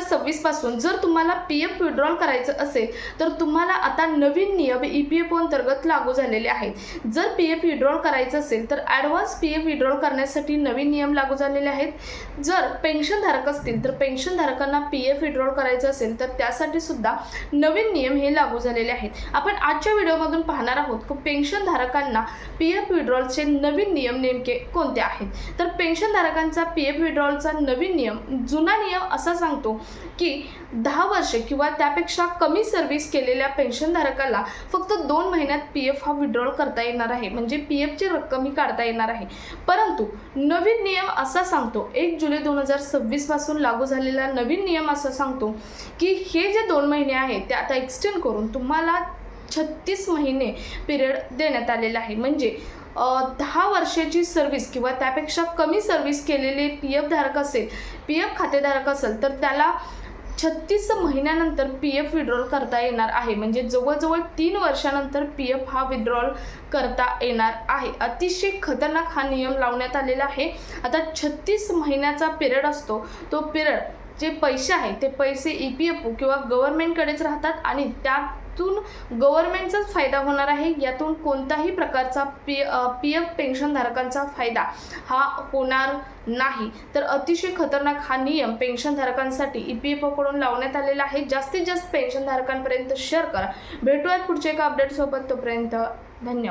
2026 पासून जर तुम्हाला PF विड्रॉल करायचं असेल तर तुम्हाला आता नवीन नियम EPFO अंतर्गत लागू झालेले आहेत। जर PF विड्रॉल करायचं असेल तर ॲडव्हान्स PF विड्रॉल करण्यासाठी नवीन नियम लागू झालेले आहेत। जर पेन्शनधारक असतील तर पेन्शनधारकांना PF विड्रॉल करायचं असेल तर त्यासाठी सुद्धा नवीन नियम हे लागू झालेले आहेत। आपण आजच्या व्हिडिओमधून पाहणार आहोत की पेन्शनधारकांना PF विड्रॉलचे नवीन नियम नेमके कोणते आहेत। तर पेन्शनधारकांचा PF विड्रॉलचा नवीन नियम, जुना नियम असा सांगतो की 10 वर्षे किंवा त्यापेक्षा कमी सर्व्हिस केलेल्या पेन्शनधारकाला फक्त 2 महिन्यात PF हा विड्रॉल करता येणार आहे, म्हणजे PFची रक्कम ही काढता येणार आहे। परंतु नवीन नियम असा सांगतो, 1 जुलै 2026 पासून लागू झालेला नवीन नियम असा सांगतो की हे जे 2 महिने आहेत ते आता एक्सटेंड करून तुम्हाला 36 महिने पिरियड देण्यात आलेला आहे। म्हणजे 10 वर्षाची सर्व्हिस किंवा त्यापेक्षा कमी सर्व्हिस केलेले PF धारक असेल, PF खातेधारक असेल तर त्याला 36 महिन्यानंतर PF विड्रॉल करता येणार आहे। म्हणजे जवळजवळ 3 वर्षानंतर PF हा विड्रॉल करता येणार आहे। अतिशय खतरनाक हा नियम लावण्यात आलेला आहे। आता 36 महिन्याचा पिरियड असतो, तो पिरियड जे पैसे आहेत ते पैसे EPFO किंवा गव्हर्नमेंटकडेच राहतात आणि त्यातून गव्हर्नमेंटचाच फायदा होणार आहे। यातून कोणताही प्रकारचा PF पेन्शनधारकांचा फायदा हा होणार नाही। तर अतिशय खतरनाक हा नियम पेन्शनधारकांसाठी EPFO कडून लावण्यात आलेला आहे। जास्तीत जास्त पेन्शनधारकांपर्यंत शेअर करा। भेटूयात पुढच्या एका अपडेटसोबत, तोपर्यंत धन्यवाद।